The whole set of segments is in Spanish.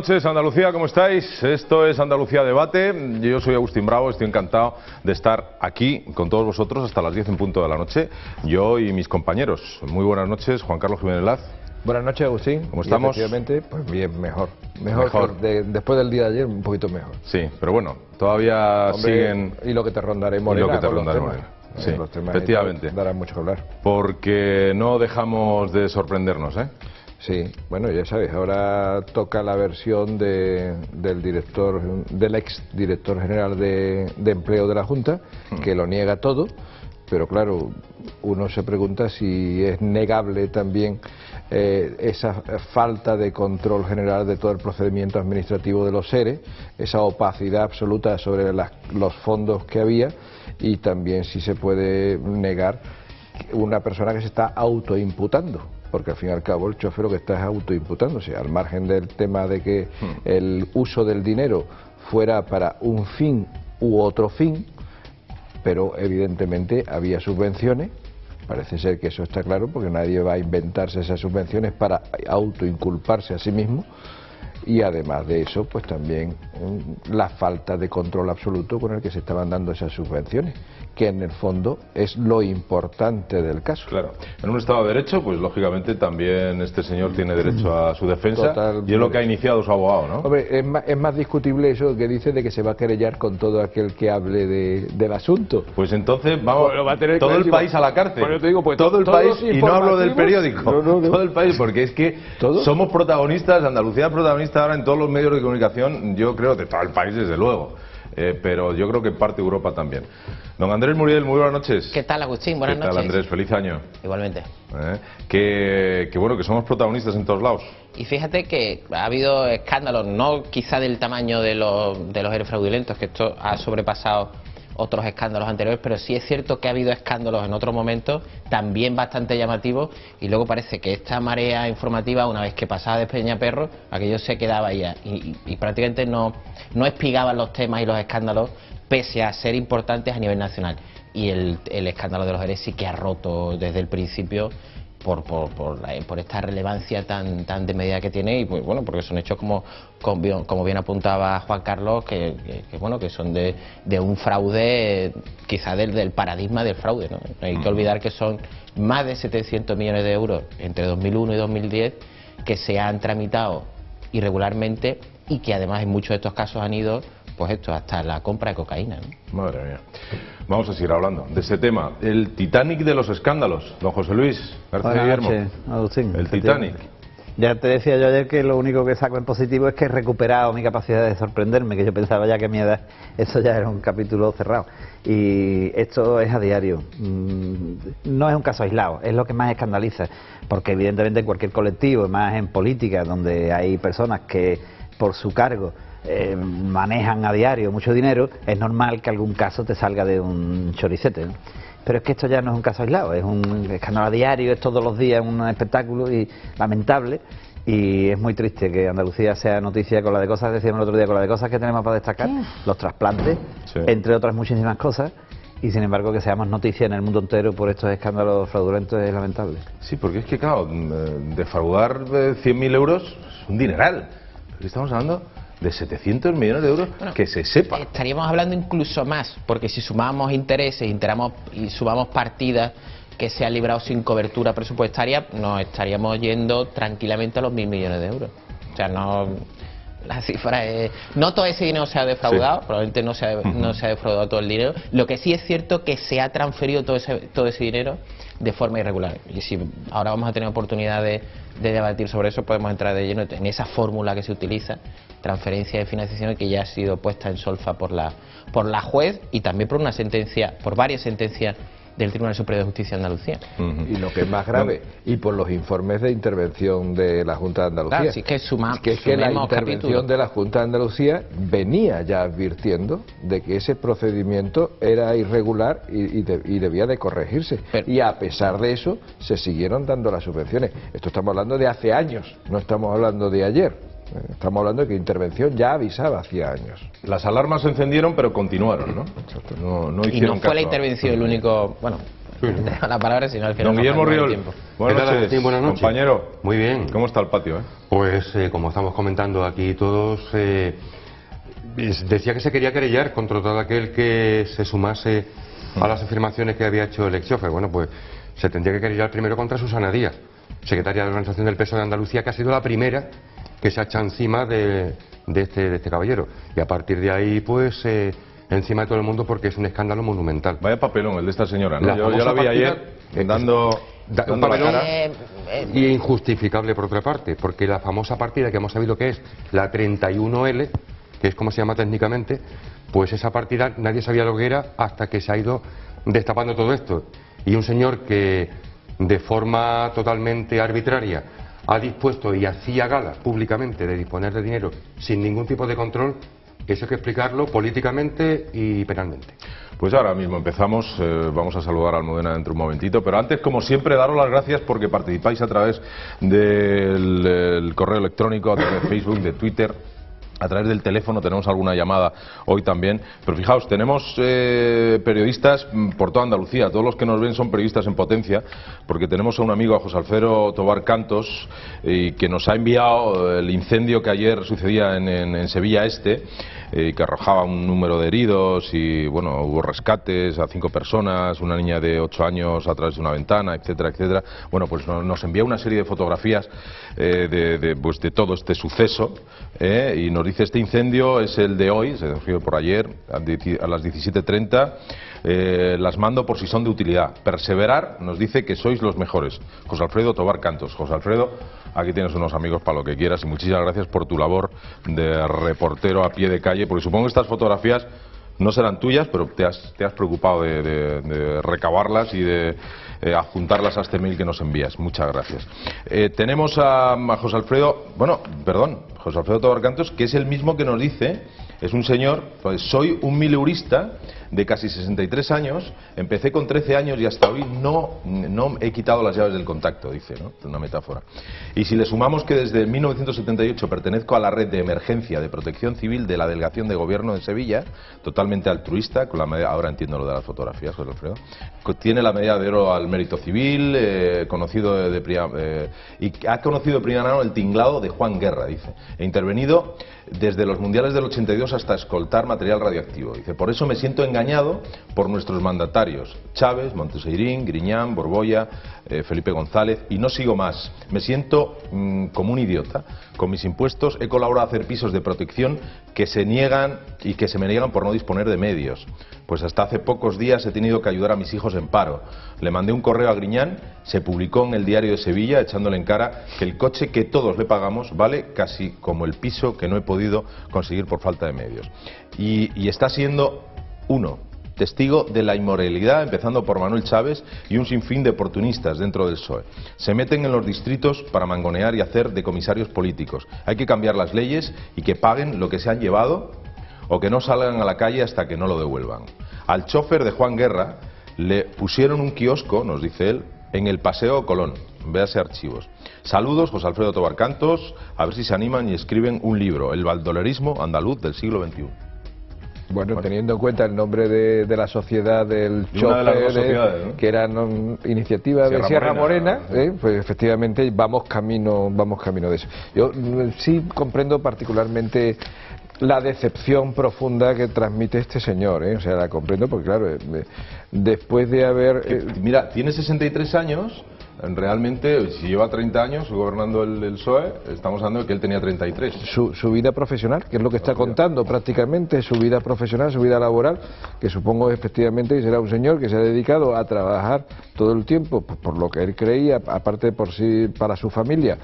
noches, Andalucía, ¿cómo estáis? Esto es Andalucía Debate. Yo soy Agustín Bravo, estoy encantado de estar aquí con todos vosotros hasta las 10 en punto de la noche. Yo y mis compañeros. Muy buenas noches, Juan Carlos Jiménez Laz. Buenas noches, Agustín. ¿Cómo estamos? Efectivamente, pues bien, mejor. Mejor. Después del día de ayer, un poquito mejor. Sí, pero bueno, todavía siguen... Y lo que te rondaré, Morena. Y lo que te rondaré, Morena. Sí, los temas efectivamente. Darán mucho que hablar. Porque no dejamos de sorprendernos, ¿eh? Sí, bueno, ya sabes, ahora toca la versión del ex director general de Empleo de la Junta, que lo niega todo, pero claro, uno se pregunta si es negable también esa falta de control general de todo el procedimiento administrativo de los ERE, esa opacidad absoluta sobre los fondos que había, y también si se puede negar una persona que se está autoimputando, porque al fin y al cabo el chofer lo que está es autoimputándose, al margen del tema de que el uso del dinero fuera para un fin u otro fin, pero evidentemente había subvenciones. Parece ser que eso está claro, porque nadie va a inventarse esas subvenciones para autoinculparse a sí mismo. Y además de eso, pues también la falta de control absoluto con el que se estaban dando esas subvenciones, que en el fondo es lo importante del caso. Claro, en un Estado de Derecho, pues lógicamente también este señor tiene derecho a su defensa. Y es lo que ha iniciado su abogado, ¿no? Hombre, es más discutible eso que dice de que se va a querellar con todo aquel que hable del asunto. Pues entonces vamos, bueno, va a tener todo el país a la cárcel. Bueno, te digo, pues todo el país, y no hablo del periódico, no. Todo el país, porque es que somos protagonistas, Andalucía es protagonista ahora en todos los medios de comunicación, yo creo, de todo el país desde luego, pero yo creo que en parte Europa también. Don Andrés Muriel, muy buenas noches. ¿Qué tal, Agustín? Buenas noches. ¿Qué tal, Andrés? Feliz año. Igualmente. Que bueno, que somos protagonistas en todos lados. Y fíjate que ha habido escándalos, no quizá del tamaño de los ERE fraudulentos, que esto ha sobrepasado otros escándalos anteriores, pero sí es cierto que ha habido escándalos en otros momentos también bastante llamativos, y luego parece que esta marea informativa, una vez que pasaba de Peñaperro, aquello se quedaba ahí y prácticamente no espigaban los temas y los escándalos, pese a ser importantes a nivel nacional. Y el escándalo de los ERE sí que ha roto desde el principio por esta relevancia tan de medida que tiene, y pues bueno, porque son hechos como bien apuntaba Juan Carlos, que bueno, que son de un fraude, quizá del paradigma del fraude, ¿no? No hay que olvidar que son más de 700 millones de euros entre 2001 y 2010 que se han tramitado irregularmente, y que además en muchos de estos casos han ido, pues esto, hasta la compra de cocaína, ¿no? Madre mía. Vamos a seguir hablando de ese tema. El Titanic de los escándalos. Don José Luis García Guillermo. Agustín, el Titanic. Ya te decía yo ayer que lo único que saco en positivo es que he recuperado mi capacidad de sorprenderme, que yo pensaba ya que a mi edad eso ya era un capítulo cerrado. Y esto es a diario. No es un caso aislado, es lo que más escandaliza, porque evidentemente en cualquier colectivo, más en política, donde hay personas que por su cargo manejan a diario mucho dinero, es normal que algún caso te salga de un choricete, ¿no? Pero es que esto ya no es un caso aislado, es un escándalo a diario, es todos los días un espectáculo y lamentable, y es muy triste que Andalucía sea noticia con la de cosas, decíamos el otro día, con la de cosas que tenemos para destacar, los trasplantes, entre otras muchísimas cosas, y sin embargo que seamos noticia en el mundo entero por estos escándalos fraudulentos es lamentable. Sí, porque es que claro, defraudar 100.000 euros es un dineral. Aquí estamos hablando de 700 millones de euros, bueno, que se sepa. Estaríamos hablando incluso más, porque si sumamos intereses y sumamos partidas que se han librado sin cobertura presupuestaria, nos estaríamos yendo tranquilamente a los 1.000 millones de euros. O sea, no, la cifra es... No todo ese dinero se ha defraudado, probablemente no se ha defraudado todo el dinero. Lo que sí es cierto que se ha transferido todo ese dinero de forma irregular. Y si ahora vamos a tener oportunidad de debatir sobre eso, podemos entrar de lleno en esa fórmula que se utiliza, transferencia de financiación, que ya ha sido puesta en solfa por la juez, y también por varias sentencias del Tribunal Superior de Justicia de Andalucía. Y lo que es más grave, y por los informes de intervención de la Junta de Andalucía. Claro, sí, que la intervención de la Junta de Andalucía venía ya advirtiendo de que ese procedimiento era irregular y debía de corregirse. Y a pesar de eso, se siguieron dando las subvenciones. Esto estamos hablando de hace años, no estamos hablando de ayer. Estamos hablando de que intervención ya avisaba hacía años. Las alarmas se encendieron, pero continuaron, ¿no? No hicieron y no fue caso. la intervención el único... Bueno, Te dejo la palabra, si no al final Don nos Guillermo perdemos el Riol, tiempo. buenas noches. Agustín? Buenas noches. Compañero, Muy bien. ¿cómo está el patio? Pues como estamos comentando aquí todos, decía que se quería querellar contra todo aquel que se sumase a las afirmaciones que había hecho el ex-chofer. Bueno, pues se tendría que querellar primero contra Susana Díaz, secretaria de la Organización del PSOE de Andalucía, que ha sido la primera que se ha echado encima de este caballero. Y a partir de ahí, pues, encima de todo el mundo, porque es un escándalo monumental. Vaya papelón el de esta señora, ¿no? La Yo la famosa vi partida, ayer dando un la papelón cara. y injustificable por otra parte, porque la famosa partida que hemos sabido que es la 31L, que es como se llama técnicamente, pues esa partida nadie sabía lo que era hasta que se ha ido destapando todo esto. Y un señor que de forma totalmente arbitraria ha dispuesto y hacía gala públicamente de disponer de dinero sin ningún tipo de control, eso hay que explicarlo políticamente y penalmente. Pues ahora mismo empezamos, vamos a saludar a Almudena dentro de un momentito, pero antes, como siempre, daros las gracias porque participáis a través del correo electrónico, a través de Facebook, de Twitter, a través del teléfono. Tenemos alguna llamada hoy también, pero fijaos, tenemos periodistas por toda Andalucía. Todos los que nos ven son periodistas en potencia, porque tenemos a un amigo, a José Alfredo Tobar Cantos, que nos ha enviado el incendio que ayer sucedía en Sevilla Este, que arrojaba un número de heridos y bueno, hubo rescates a 5 personas, una niña de 8 años a través de una ventana, etcétera, etcétera. Bueno, pues nos envía una serie de fotografías de todo este suceso, y nos dice: este incendio es el de hoy, se surgió por ayer a las 17:30. Las mando por si son de utilidad. Perseverar, nos dice que sois los mejores. José Alfredo Tobar Cantos. José Alfredo, aquí tienes unos amigos para lo que quieras y muchísimas gracias por tu labor de reportero a pie de calle, porque supongo que estas fotografías no serán tuyas, pero te has preocupado de recabarlas y de adjuntarlas a este mail que nos envías. Muchas gracias. Tenemos a José Alfredo, José Alfredo Tobar Cantos, que es el mismo que nos dice, es un señor, pues soy un mileurista de casi 63 años, empecé con 13 años y hasta hoy no he quitado las llaves del contacto, dice, ¿no? Una metáfora. Y si le sumamos que desde 1978 pertenezco a la red de emergencia de protección civil de la Delegación de Gobierno de Sevilla, totalmente altruista, con la medalla, ahora entiendo lo de las fotografías, José Alfredo, tiene la medalla de oro al mérito civil, conocido y ha conocido de primera mano el tinglado de Juan Guerra, dice, he intervenido desde los mundiales del 82 hasta escoltar material radioactivo, dice, por eso me siento engañado por nuestros mandatarios, Chávez, Monteseirín, Griñán, Borbolla, Felipe González, y no sigo más, me siento como un idiota, con mis impuestos he colaborado a hacer pisos de protección que se niegan y que se me niegan por no disponer de medios, pues hasta hace pocos días he tenido que ayudar a mis hijos en paro, le mandé un correo a Griñán, se publicó en el Diario de Sevilla echándole en cara que el coche que todos le pagamos vale casi como el piso que no he podido conseguir por falta de medios, y está siendo testigo de la inmoralidad, empezando por Manuel Chávez y un sinfín de oportunistas dentro del PSOE. Se meten en los distritos para mangonear y hacer de comisarios políticos. Hay que cambiar las leyes y que paguen lo que se han llevado o que no salgan a la calle hasta que no lo devuelvan. Al chofer de Juan Guerra le pusieron un kiosco, nos dice él, en el Paseo Colón. Véase archivos. Saludos, José Alfredo Tobar Cantos, a ver si se animan y escriben un libro, El valdolerismo andaluz del siglo XXI. Bueno, teniendo en cuenta el nombre de la sociedad del chofer, ¿no? Que era iniciativa de Sierra Morena, pues efectivamente vamos camino de eso. Yo sí comprendo particularmente la decepción profunda que transmite este señor, o sea, la comprendo porque claro, después de haber... Mira, tiene 63 años... Realmente, si lleva 30 años gobernando el PSOE, estamos hablando de que él tenía 33. Su vida profesional, que es lo que está contando prácticamente, su vida profesional, su vida laboral, que supongo efectivamente que será un señor que se ha dedicado a trabajar todo el tiempo por lo que él creía, aparte por sí, para su familia,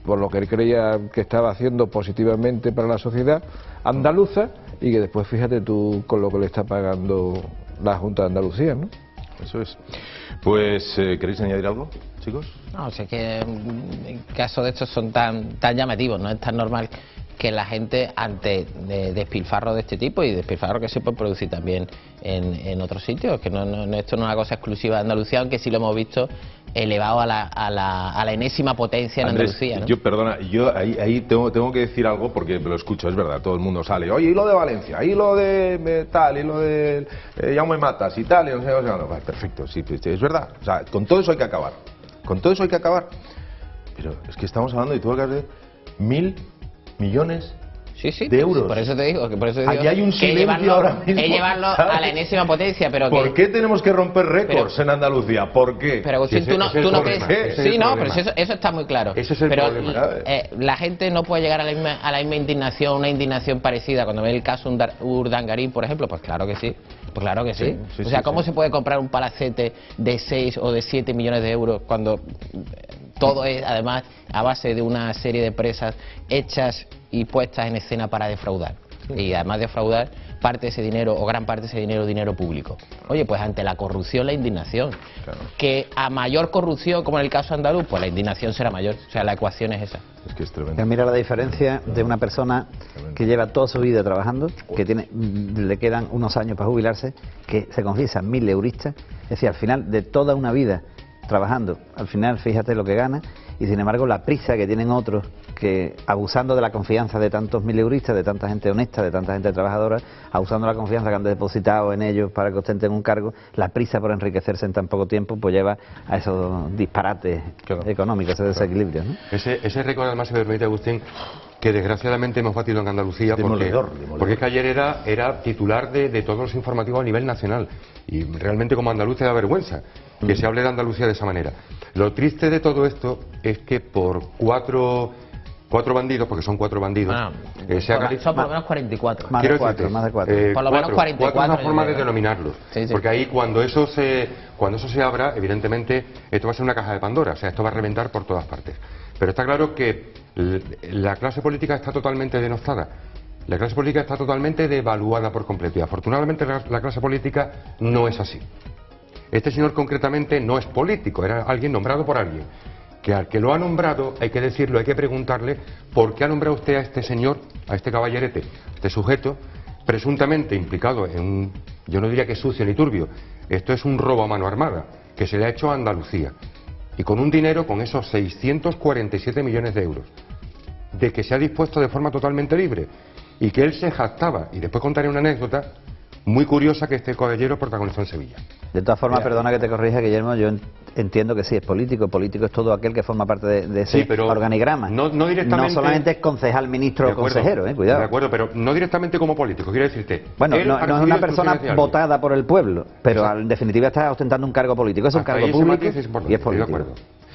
por lo que él creía que estaba haciendo positivamente para la sociedad andaluza, y que después fíjate tú con lo que le está pagando la Junta de Andalucía, ¿no? Eso es. Pues, ¿queréis añadir algo, chicos? No, sé que en casos de estos son tan llamativos, no es tan normal que la gente, ante despilfarro de este tipo, y despilfarro que se puede producir también en otros sitios, que esto no es una cosa exclusiva de Andalucía, aunque sí lo hemos visto elevado a la enésima potencia en Andrés, Andalucía, ¿no? Perdona, yo ahí tengo que decir algo porque lo escucho, es verdad, todo el mundo sale, oye, y lo de Valencia, y lo de tal, y lo de Jaume Matas y tal, y no sé, vale, perfecto, sí, es verdad, o sea, con todo eso hay que acabar, pero es que estamos hablando, y tú acabas de 1.000 millones Sí, de euros. por eso te digo, Aquí hay un silencio ahora mismo. Es llevarlo a la enésima potencia, pero ¿Por qué tenemos que romper récords en Andalucía? ¿Por qué? Pero Agustín, tú no crees... Sí, no, pero eso está muy claro. Ese es el problema. La gente no puede llegar a la misma indignación, una indignación parecida cuando ve el caso Urdangarín, por ejemplo. Pues claro que sí. Pues claro que sí. O sea, ¿cómo se puede comprar un palacete de 6 o de 7 millones de euros cuando todo es, además, a base de una serie de empresas hechas y puestas en escena para defraudar? Y además defraudar parte de ese dinero, o gran parte de ese dinero público. Oye, pues ante la corrupción, la indignación. Claro. Que a mayor corrupción, como en el caso andaluz, pues la indignación será mayor. O sea, la ecuación es esa. Es que es tremendo. Pero mira la diferencia de una persona que lleva toda su vida trabajando, que le quedan unos años para jubilarse, que se confiesa 1.000 euristas. Es decir, al final de toda una vida trabajando, al final fíjate lo que gana, y sin embargo la prisa que tienen otros que, abusando de la confianza de tantos 1.000 euristas, de tanta gente honesta, de tanta gente trabajadora, abusando de la confianza que han depositado en ellos para que ostenten un cargo, la prisa por enriquecerse en tan poco tiempo pues lleva a esos disparates económicos, ese desequilibrio, ¿no? Ese récord, además, se me permite, Agustín, que desgraciadamente hemos batido en Andalucía porque es que ayer era titular de todos los informativos a nivel nacional, y realmente como andaluz te da vergüenza que se hable de Andalucía de esa manera. Lo triste de todo esto es que por cuatro bandidos, porque son 4 bandidos, son por lo menos 44. Más de 4. Por lo menos 44. Es una forma de denominarlos. Sí. Porque ahí cuando eso se abra, evidentemente, esto va a ser una caja de Pandora, o sea, esto va a reventar por todas partes. Pero está claro que la clase política está totalmente denostada. La clase política está totalmente devaluada por completo. Y afortunadamente la clase política no es así. Este señor concretamente no es político, era alguien nombrado por alguien. Que al que lo ha nombrado, hay que decirlo, hay que preguntarle por qué ha nombrado usted a este señor, a este caballerete, a este sujeto, presuntamente implicado en un, yo no diría que sucio ni turbio, esto es un robo a mano armada, que se le ha hecho a Andalucía. Y con un dinero, con esos 647 millones de euros, de que se ha dispuesto de forma totalmente libre, y que él se jactaba, y después contaré una anécdota muy curiosa que este caballero protagonizó en Sevilla. De todas formas, perdona que te corrija, Guillermo, yo entiendo que sí, es político. Político es todo aquel que forma parte de ese organigrama. No directamente. No solamente es concejal, ministro o consejero, cuidado. De acuerdo, pero no directamente como político, quiero decirte. Bueno, no es una persona votada por el pueblo, pero en definitiva está ostentando un cargo político. Es un cargo público y es político. De acuerdo.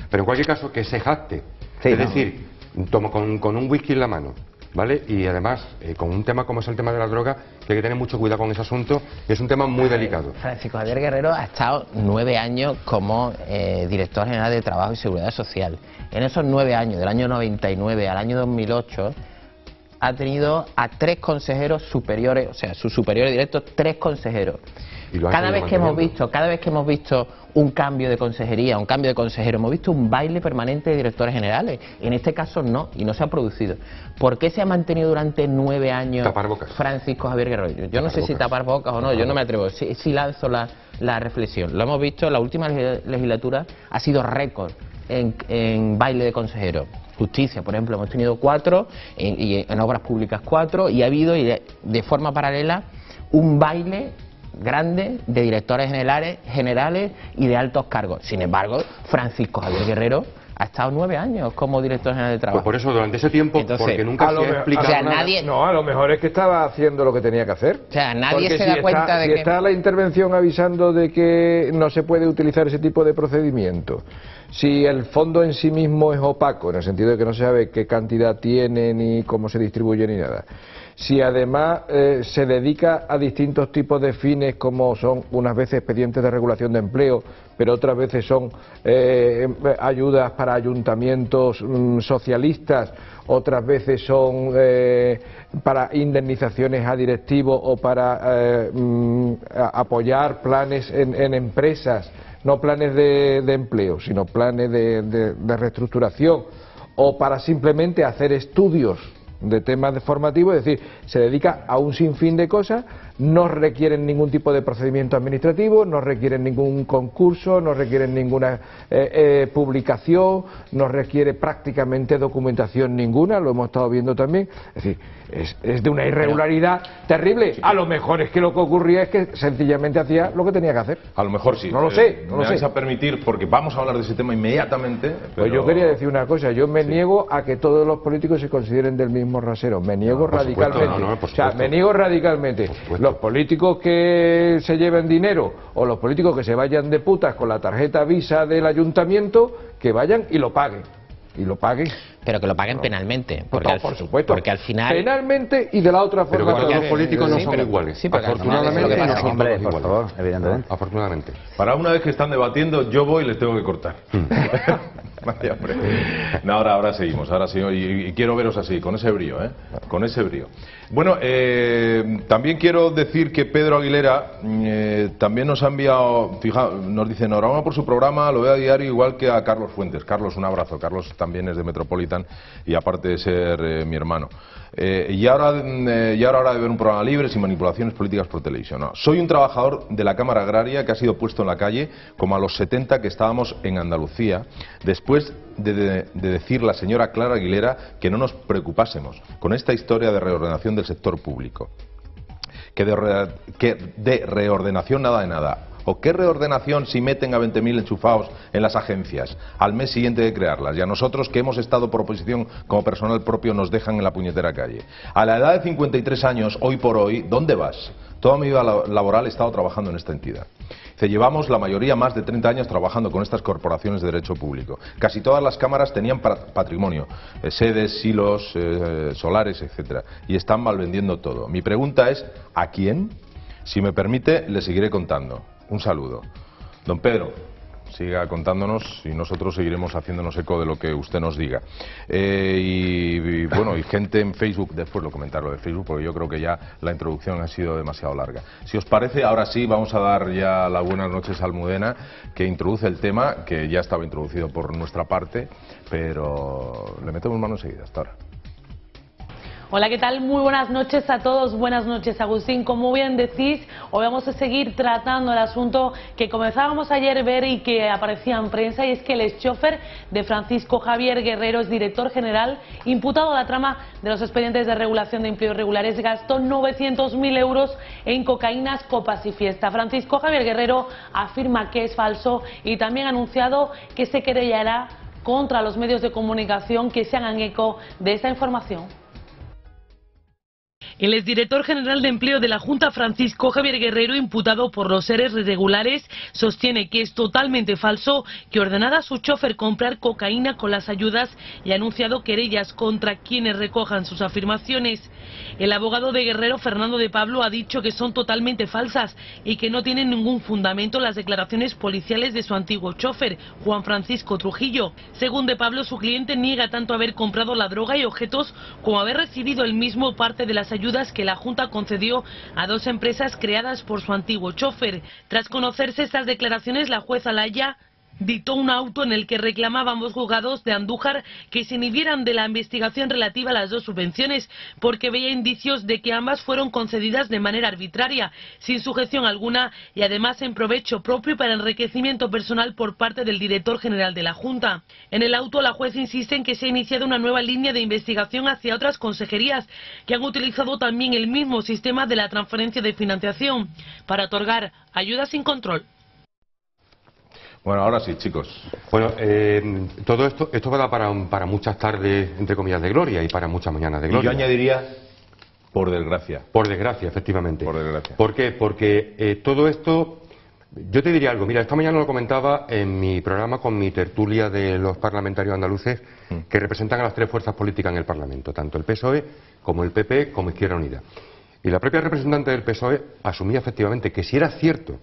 Pero en cualquier caso, que se jacte. Es decir, tomo con un whisky en la mano, ¿vale? Y además, con un tema como es el tema de la droga, que hay que tener mucho cuidado con ese asunto, es un tema muy delicado. Francisco Javier Guerrero ha estado 9 años como director general de Trabajo y Seguridad Social. En esos 9 años, del año 99 al año 2008, ha tenido a 3 consejeros superiores, o sea, sus superiores directos, 3 consejeros. Cada vez que hemos visto un cambio de consejería, un cambio de consejero, hemos visto un baile permanente de directores generales. En este caso no, y no se ha producido. ¿Por qué se ha mantenido durante 9 años Francisco Javier Guerrero? Yo no sé si tapar bocas o no, yo no me atrevo. Sí lanzo la reflexión. Lo hemos visto, la última legislatura ha sido récord en baile de consejeros. Justicia, por ejemplo, hemos tenido 4, y en obras públicas 4, y ha habido de forma paralela un baile grande de directores generales y de altos cargos. Sin embargo, Francisco Javier Guerrero ha estado 9 años como director general de Trabajo. Pues por eso, durante ese tiempo, entonces, porque nunca se ha explicado nada. No, a lo mejor es que estaba haciendo lo que tenía que hacer. O sea, nadie se da cuenta de que... Si está la intervención avisando de que no se puede utilizar ese tipo de procedimiento, si el fondo en sí mismo es opaco, en el sentido de que no se sabe qué cantidad tiene, ni cómo se distribuye, ni nada, si además se dedica a distintos tipos de fines, como son unas veces expedientes de regulación de empleo, pero otras veces son ayudas para ayuntamientos socialistas, otras veces son para indemnizaciones a directivos o para apoyar planes en empresas, no planes de empleo, sino planes de reestructuración, o para simplemente hacer estudios de temas formativos, es decir, se dedica a un sinfín de cosas, no requieren ningún tipo de procedimiento administrativo, no requieren ningún concurso, no requieren ninguna publicación, no requiere prácticamente documentación ninguna, lo hemos estado viendo también, es decir, es de una irregularidad terrible. A lo mejor es que lo que ocurría es que sencillamente hacía lo que tenía que hacer. A lo mejor sí. No lo sé, no lo sé. Me vais a permitir, porque vamos a hablar de ese tema inmediatamente. Pero... Pues yo quería decir una cosa, yo me niego a que todos los políticos se consideren del mismo rasero, me niego radicalmente. Por o sea, me niego radicalmente. Los políticos que se lleven dinero o los políticos que se vayan de putas con la tarjeta Visa del ayuntamiento, que vayan y lo paguen. Y lo paguen. Pero que lo paguen penalmente. Porque No, por supuesto. Porque al final... Penalmente y de la otra Pero forma. que los políticos no Sí, son pero- iguales. sí, pero Afortunadamente lo que pasa no es son que- Hombre, todos por iguales. favor, evidentemente. Afortunadamente. Para una vez que están debatiendo, yo voy y les tengo que cortar. Vaya, hombre. No, ahora seguimos, y quiero veros así, con ese brío, con ese brío. Bueno, también quiero decir que Pedro Aguilera también nos ha enviado, nos dice, enhorabuena por su programa, lo veo a diario igual que a Carlos Fuentes. Carlos, un abrazo. Carlos también es de Metropolitan y aparte de ser mi hermano. Y ahora hora de ver un programa libre sin manipulaciones políticas por televisión. No. Soy un trabajador de la Cámara Agraria que ha sido puesto en la calle como a los 70 que estábamos en Andalucía, después de decir la señora Clara Aguilera que no nos preocupásemos con esta historia de reordenación del sector público. Que de reordenación nada de nada. ¿O qué reordenación si meten a 20.000 enchufados en las agencias al mes siguiente de crearlas? Y a nosotros, que hemos estado por oposición como personal propio, nos dejan en la puñetera calle. A la edad de 53 años, hoy por hoy, ¿dónde vas? Toda mi vida laboral he estado trabajando en esta entidad. Dice, llevamos la mayoría más de 30 años trabajando con estas corporaciones de derecho público. Casi todas las cámaras tenían patrimonio, sedes, silos, solares, etcétera, y están malvendiendo todo. Mi pregunta es, ¿a quién? Si me permite, le seguiré contando. Un saludo. Don Pedro, siga contándonos y nosotros seguiremos haciéndonos eco de lo que usted nos diga. Y bueno, y gente en Facebook, después lo comentaré de Facebook, porque yo creo que ya la introducción ha sido demasiado larga. Si os parece, ahora sí vamos a dar ya las buenas noches a Almudena, que introduce el tema, que ya estaba introducido por nuestra parte, pero le metemos mano enseguida. Hasta ahora. Hola, ¿qué tal? Muy buenas noches a todos, buenas noches Agustín. Como bien decís, hoy vamos a seguir tratando el asunto que comenzábamos ayer a ver y que aparecía en prensa, y es que el exchofer de Francisco Javier Guerrero, es director general, imputado a la trama de los expedientes de regulación de empleo irregulares, gastó 900.000 euros en cocaínas, copas y fiesta. Francisco Javier Guerrero afirma que es falso y también ha anunciado que se querellará contra los medios de comunicación que se hagan eco de esta información. El exdirector general de Empleo de la Junta, Francisco Javier Guerrero, imputado por los ERES irregulares, sostiene que es totalmente falso que ordenara a su chofer comprar cocaína con las ayudas y ha anunciado querellas contra quienes recojan sus afirmaciones. El abogado de Guerrero, Fernando de Pablo, ha dicho que son totalmente falsas y que no tienen ningún fundamento las declaraciones policiales de su antiguo chofer, Juan Francisco Trujillo. Según de Pablo, su cliente niega tanto haber comprado la droga y objetos como haber recibido el mismo parte de las ayudas que la Junta concedió a dos empresas creadas por su antiguo chofer. Tras conocerse estas declaraciones, la jueza Laya dictó un auto en el que reclamaba a ambos juzgados de Andújar que se inhibieran de la investigación relativa a las dos subvenciones, porque veía indicios de que ambas fueron concedidas de manera arbitraria, sin sujeción alguna y además en provecho propio para enriquecimiento personal por parte del director general de la Junta. En el auto, la juez insiste en que se ha iniciado una nueva línea de investigación hacia otras consejerías que han utilizado también el mismo sistema de la transferencia de financiación para otorgar ayudas sin control. Bueno, ahora sí, chicos. Bueno, todo esto va a dar para muchas tardes, entre comillas, de gloria y para muchas mañanas de Y gloria. yo añadiría, por desgracia. Por desgracia, efectivamente. Por desgracia. ¿Por qué? Porque todo esto, yo te diría algo. Mira, esta mañana lo comentaba en mi programa con mi tertulia de los parlamentarios andaluces que representan a las tres fuerzas políticas en el Parlamento, tanto el PSOE como el PP como Izquierda Unida. Y la propia representante del PSOE asumía efectivamente que si era cierto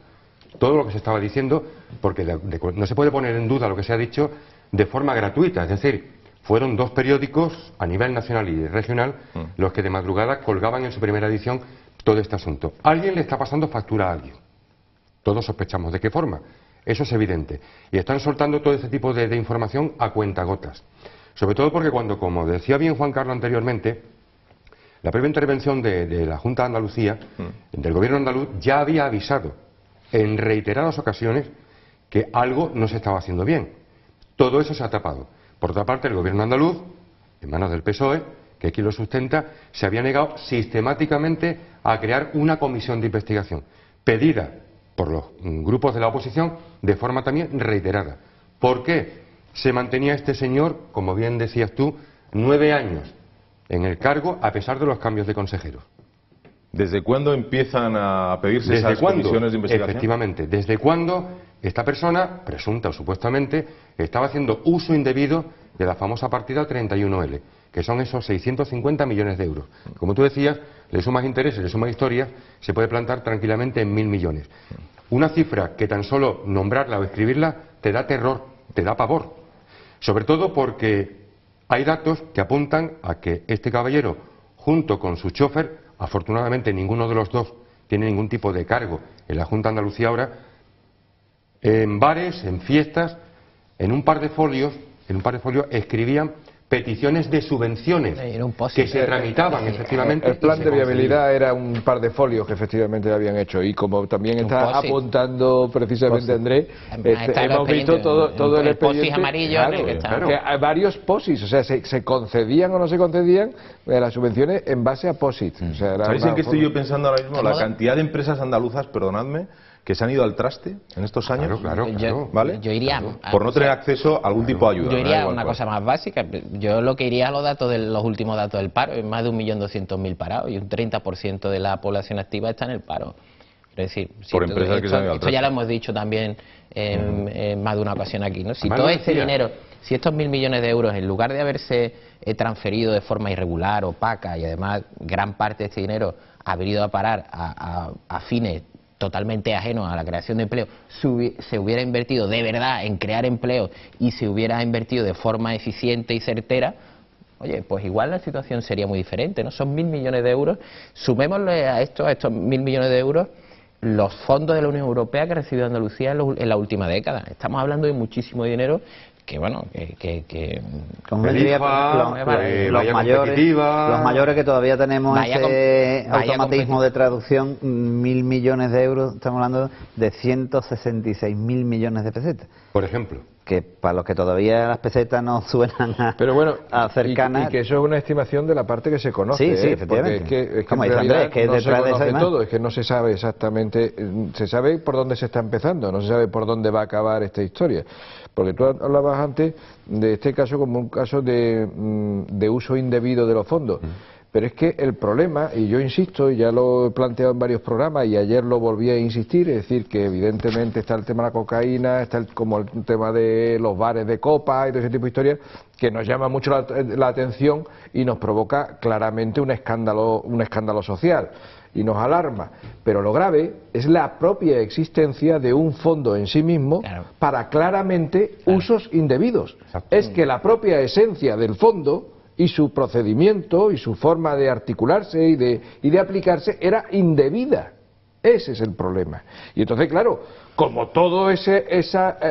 todo lo que se estaba diciendo, porque no se puede poner en duda lo que se ha dicho de forma gratuita, es decir, fueron dos periódicos a nivel nacional y regional los que de madrugada colgaban en su primera edición todo este asunto. Alguien le está pasando factura a alguien. Todos sospechamos de qué forma. Eso es evidente. Y están soltando todo ese tipo de información a cuentagotas. Sobre todo porque cuando, como decía bien Juan Carlos anteriormente, La propia intervención de la Junta de Andalucía, del gobierno andaluz, ya había avisado en reiteradas ocasiones que algo no se estaba haciendo bien. Todo eso se ha tapado. Por otra parte, el gobierno andaluz, en manos del PSOE, que aquí lo sustenta, se había negado sistemáticamente a crear una comisión de investigación, pedida por los grupos de la oposición de forma también reiterada. ¿Por qué se mantenía este señor, como bien decías tú, 9 años en el cargo a pesar de los cambios de consejeros? ¿Desde cuándo empiezan a pedirse esas comisiones de investigación? Efectivamente, desde cuándo esta persona, presunta o supuestamente, estaba haciendo uso indebido de la famosa partida 31L, que son esos 650 millones de euros. Como tú decías, le sumas intereses, le sumas historias, se puede plantar tranquilamente en 1.000 millones. Una cifra que tan solo nombrarla o escribirla te da terror, te da pavor. Sobre todo porque hay datos que apuntan a que este caballero, junto con su chofer, afortunadamente ninguno de los dos tiene ningún tipo de cargo en la Junta de Andalucía ahora, en bares, en fiestas, en un par de folios escribían peticiones de subvenciones que se tramitaban efectivamente. El plan de viabilidad era un par de folios que efectivamente habían hecho, y como también está apuntando precisamente Andrés, hemos visto todo el expediente, amarillo, claro, que hay varios POSITs, o sea, se concedían o no se concedían las subvenciones en base a POSITs. O sea, ¿Sabéis en qué estoy yo pensando ahora mismo? La cantidad de empresas andaluzas, perdonadme, que se han ido al traste en estos años. Claro. ¿Vale? Yo iría por no tener acceso a algún tipo de ayuda. Yo iría a una cosa más básica. Yo lo que iría a los datos los últimos datos del paro, es más de 1.200.000 parados y un 30% de la población activa está en el paro. Es decir, por empresas que se han ido al traste. Esto ya lo hemos dicho también en más de una ocasión aquí, ¿no? Si todo este dinero, si estos 1.000 millones de euros, en lugar de haberse transferido de forma irregular, opaca, y además gran parte de este dinero ha venido a parar a fines totalmente ajeno a la creación de empleo, se hubiera invertido de verdad en crear empleo y se hubiera invertido de forma eficiente y certera, oye, pues igual la situación sería muy diferente, ¿no? Son 1.000 millones de euros, sumémosle a estos 1.000 millones de euros los fondos de la Unión Europea que ha recibido Andalucía en la última década. Estamos hablando de muchísimo dinero que, bueno, como diría, los mayores que todavía tenemos ese automatismo de traducción, 1.000 millones de euros, estamos hablando de 166.000 millones de pesetas. Por ejemplo. Que para los que todavía las pesetas no suenan a cercanas. Y que eso es una estimación de la parte que se conoce. Sí, efectivamente. Porque es que como dice Andrés, que no se detrás de conoce eso todo, es que no se sabe exactamente, se sabe por dónde se está empezando, no se sabe por dónde va a acabar esta historia. Porque tú hablabas antes de este caso como un caso de uso indebido de los fondos. Pero es que el problema, y yo insisto, y ya lo he planteado en varios programas y ayer lo volví a insistir, es decir, que evidentemente está el tema de la cocaína, está como el tema de los bares de copa y todo ese tipo de historias, que nos llama mucho la atención y nos provoca claramente un escándalo social y nos alarma. Pero lo grave es la propia existencia de un fondo en sí mismo para claramente usos indebidos. Es que la propia esencia del fondo y su procedimiento y su forma de articularse y de aplicarse era indebida. Ese es el problema. Y entonces, claro, como todo ese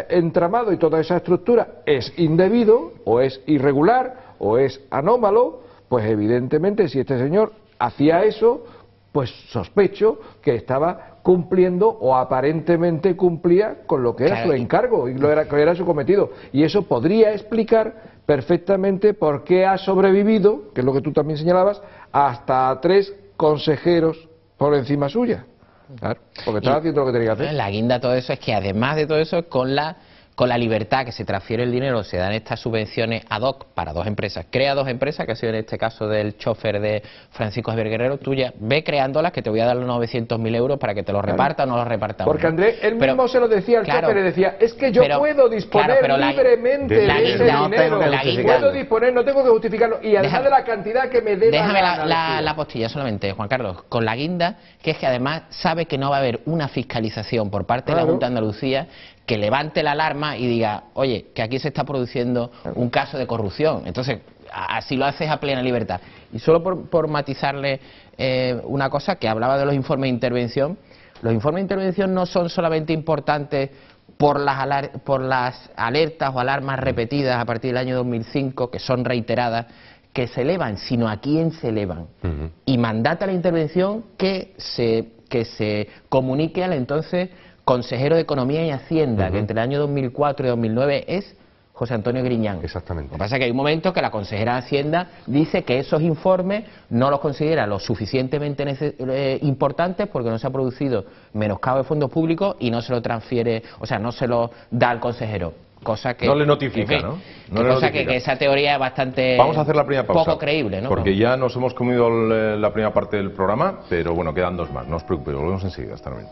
entramado y toda esa estructura es indebido, o es irregular, o es anómalo, pues evidentemente si este señor hacía eso, pues sospecho que estaba cumpliendo o aparentemente cumplía con lo que era su encargo y lo que era su cometido. Y eso podría explicar perfectamente por qué ha sobrevivido, que es lo que tú también señalabas, hasta 3 consejeros por encima suya. Claro, porque estaba haciendo lo que tenía que hacer. La guinda de todo eso es que además de todo eso, con la libertad que se transfiere el dinero, se dan estas subvenciones ad hoc para 2 empresas. Crea 2 empresas, que ha sido en este caso del chofer de Francisco Javier Guerrero. Tú ya ve creándolas, que te voy a dar los 900.000 euros para que te los reparta o no los reparta. Porque Andrés, él mismo se lo decía al chofer, le decía, es que yo puedo disponer libremente de ese dinero, puedo disponer, no tengo que justificarlo, y además de la cantidad que me dé la postilla solamente, Juan Carlos, con la guinda, que es que además sabe que no va a haber una fiscalización por parte de la Junta de Andalucía que levante la alarma y diga, oye, que aquí se está produciendo un caso de corrupción. Entonces, así lo haces a plena libertad. Y solo por matizarle una cosa, que hablaba de los informes de intervención. Los informes de intervención no son solamente importantes por las alertas o alarmas repetidas a partir del año 2005, que son reiteradas, que se elevan, sino a quién se elevan. Y mandata la intervención que se comunique al entonces consejero de Economía y Hacienda, que entre el año 2004 y 2009 es José Antonio Griñán. Exactamente. Lo que pasa es que hay un momento que la consejera de Hacienda dice que esos informes no los considera lo suficientemente importantes porque no se ha producido menoscabo de fondos públicos y no se lo transfiere, o sea, no se lo da al consejero. Cosa que, no le notifica, en fin, ¿no? No le notifica. Que esa teoría es bastante Vamos a hacer la primera pausa, poco creíble, ¿no? Porque ya nos hemos comido la primera parte del programa, pero bueno, quedan dos más, no os preocupéis, volvemos enseguida, hasta luego.